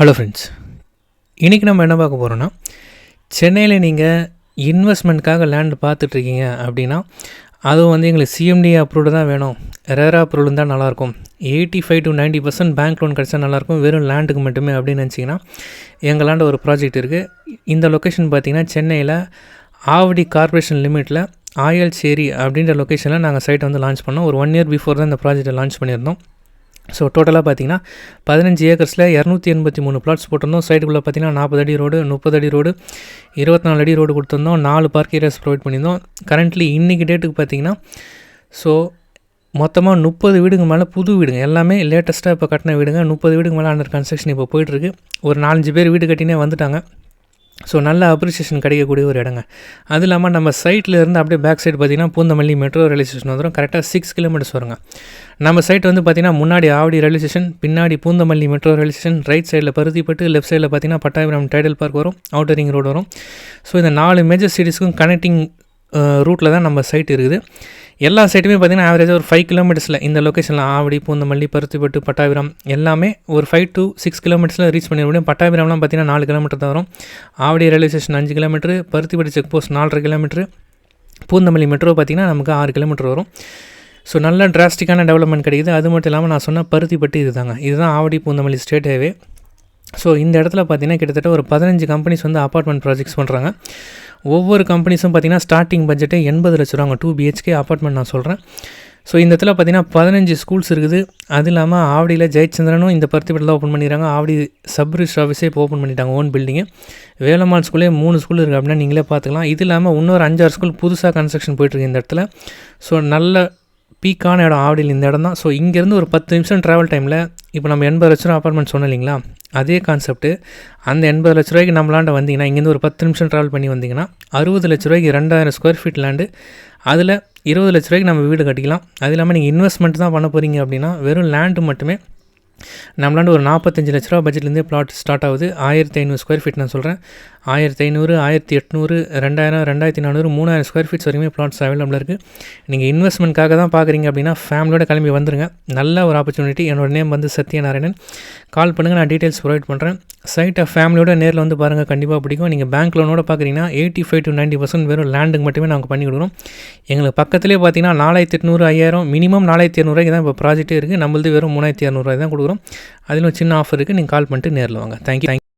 Hello friends, இன்றைக்கி நம்ம என்ன பார்க்க போகிறோன்னா, சென்னையில் நீங்கள் இன்வெஸ்ட்மெண்ட்காக லேண்ட் பார்த்துட்ருக்கீங்க அப்படின்னா, அதுவும் வந்து எங்களுக்கு சிஎம்டி அப்ரூவ்டு தான் வேணும், ரேரா அப்ரூவல் இருந்தால் நல்லாயிருக்கும், 85 to 90% பேங்க் லோன் கிடச்சா நல்லாயிருக்கும், வெறும் லேண்டுக்கு மட்டுமே அப்படின்னு நினச்சிங்கன்னா, எங்களாண்ட ஒரு ப்ராஜெக்ட் இருக்குது. இந்த லொக்கேஷன் பார்த்திங்கன்னா சென்னையில் ஆவடி கார்ப்பரேஷன் லிமிட்டில் ஆயல்சேரி அப்படின்ற லொக்கேஷனில் நாங்கள் சைட்டை வந்து லான்ச் பண்ணோம். ஒரு 1 year பிஃபோர் தான் இந்த ப்ராஜெக்டை லான்ச் பண்ணியிருந்தோம். ஸோ டோட்டலாக பார்த்தீங்கன்னா 15 ஏக்கர்ஸில் 283 பிளாட்ஸ் போட்டிருந்தோம். சைடுக்குள்ளே பார்த்தீங்கன்னா 40 அடி ரோடு, 30 அடி ரோடு, 24 அடி ரோடு கொடுத்துருந்தோம். 4 பார்க் ஏரியாஸ் ப்ரொவைட் பண்ணியிருந்தோம். கரண்ட்லி இன்றைக்கி டேட்டுக்கு பார்த்தீங்கன்னா ஸோ மொத்தமாக 30 வீடுங்க மேலே புது வீடுங்க, எல்லாமே லேட்டஸ்ட்டாக இப்போ கட்டின வீடுங்க. 30 வீடுக்கு மேலே அண்டர் கன்ஸ்ட்ரக்ஷன் இப்போ போயிட்டுருக்கு. ஒரு 4-5 பேர் வீடு கட்டினே வந்துட்டாங்க. ஸோ நல்ல அப்ரிசியேஷன் கிடைக்கக்கூடிய ஒரு இடங்க. அது இல்லாமல் நம்ம சைட்டில் இருந்து அப்படியே பேக் சைடு பார்த்திங்கன்னா பூந்தமல்லி மெட்ரோ ரயில்வே ஸ்டேஷன் வந்துடும். கரெக்டாக 6 kilometers வருங்க. நம்ம சைட் வந்து பார்த்திங்கன்னா முன்னாடி ஆவடி ரயில்வே ஸ்டேஷன், பின்னாடி Poonamallee metro railway station, right சைடில் பருத்திப்பட்டு, லெஃப்ட் சைடில் பார்த்திங்கன்னா பட்டாபிராம் டைடல் பார்க் வரும், அவுட்டர் ரிங் ரோடு வரும். ஸோ இந்த 4 மேஜர் சிட்டிஸ்க்கும் கனெக்டிங் ரூட்டில் தான் நம்ம சைட் இருக்குது. எல்லா சைட்டுமே பார்த்திங்கன்னா ஆவரேஜாக ஒரு 5 kilometers இந்த லொக்கேஷனில் ஆவடி, பூந்தமல்லி, பருத்திப்பட்டு, பட்டாபிராம் எல்லாமே ஒரு 5 to 6 kilometers ரீச் பண்ணிட முடியும். பட்டாபிராம்லாம் பார்த்திங்கன்னா 4 kilometer தான் வரும். Avadi railway station 5 kilometer, Paruthipattu check post 4.5 kilometer, Poonamallee metro பார்த்திங்கன்னா நமக்கு 6 kilometer வரும். ஸோ நல்ல டிராஸ்டிக்கான டெவலப்மெண்ட் கிடைக்குது. அது மட்டும் இல்லாமல் நான் சொன்ன பருத்திப்பட்டு இதுதான் Avadi Poonamallee state highway. So இந்த இடத்துல பார்த்திங்கன்னா கிட்டத்தட்ட ஒரு 15 கம்பெனிஸ் வந்து அப்பார்ட்மெண்ட் ப்ராஜெக்ட்ஸ் பண்ணுறாங்க. ஒவ்வொரு கம்பெனிஸும் பார்த்திங்கன்னா ஸ்டார்டிங் பட்ஜெட்டே 80 லட்ச ரூபாங்க. 2 BHK அப்பார்ட்மெண்ட் நான் சொல்கிறேன். ஸோ இந்த இடத்துல பார்த்திங்கன்னா 15 ஸ்கூல்ஸ் இருக்குது. அது இல்லாமல் ஆவடியில் ஜெயச்சந்திரனும் இந்த பருத்திப்பட்டில் ஓப்பன் பண்ணிடுறாங்க. ஆவடி சப் ரிஜிஸ்டர் ஆஃபீஸே இப்போ ஓப்பன் பண்ணிட்டாங்க, ஓன் பில்டிங்கு. வேலம்மாள் ஸ்கூலே 3 ஸ்கூல் இருக்குது அப்படின்னா நீங்களே பார்த்துக்கலாம். இது இல்லாமல் இன்னொரு 5-6 ஸ்கூல் புதுசாக கன்ஸ்ட்ரக்ஷன் போயிட்டுருக்கு இந்த இடத்துல. ஸோ நல்ல பீக்கான இடம் ஆவடியில் இந்த இடம் தான். ஸோ இங்கேருந்து ஒரு 10 நிமிஷம் ட்ராவல் டைமில் இப்போ நம்ம 80 லட்ச ரூபா அப்பார்ட்மெண்ட் சொன்னோம் இல்லைங்களா, அதே கான்செப்ட்டு அந்த 80 லட்ச ரூபாய்க்கு நம்மளாண்ட வந்தீங்கன்னா, இங்கேருந்து ஒரு 10 நிமிஷம் ட்ராவல் பண்ணி வந்தீங்கன்னா 60 லட்ச ரூபாய்க்கு 2000 ஸ்கொயர் ஃபீட் லேண்டு, அதில் 20 லட்ச ரூபாய்க்கு நம்ம வீடு கட்டிக்கலாம். அது இல்லாமல் நீங்கள் இன்வெஸ்ட்மெண்ட் தான் பண்ண போகிறீங்க அப்படின்னா வெறும் லேண்டு மட்டுமே நம்மளாண்டு ஒரு 45 லட்ச ரூபா பட்ஜெட்லேருந்தே பிளாட் ஸ்டார்ட் ஆகுது. 1500 ஸ்கொயர் ஃபீட் நான் சொல்கிறேன். 1500, 1800, 2000, 2400, 3000 ஸ்கொயர் ஃபீட்ஸ் வரைக்குமே பிளாட்ஸ் அவைலபிள் இருக்குது. நீங்கள் இன்வெஸ்ட்மெண்ட்காக தான் பார்க்குறீங்க அப்படின்னா ஃபேமிலியோட கிளம்பி வந்துருங்க. நல்ல ஒரு ஆப்பர்ச்சுனிட்டி. என்னோடய நேம் வந்து சத்யநாராயணன். கால் பண்ணுங்கள், நான் டீட்டெயில்ஸ் ப்ரொவைட் பண்ணுறேன். சைட்டை ஃபேமிலியோட நேரில் வந்து பாருங்கள், கண்டிப்பாக பிடிக்கும். நீங்கள் பேங்க் லோனோட பார்க்குறீங்கன்னா 85 to 90% வெறும் லேண்டுக்கு மட்டுமே நாங்கள் பண்ணி கொடுக்குறோம். எங்களுக்கு பக்கத்துலேயே பார்த்தீங்கன்னா 4800, 5000, மினிமம் 4200 தான் இப்போ ப்ராஜெக்ட்டே இருக்குது. நம்மளது வெறும் 3200 தான் கொடுக்குறோம். அதில் சின்ன ஆஃபர் இருக்குது. நீங்கள் கால் பண்ணிட்டு நேரில் வாங்க. தேங்க்யூ.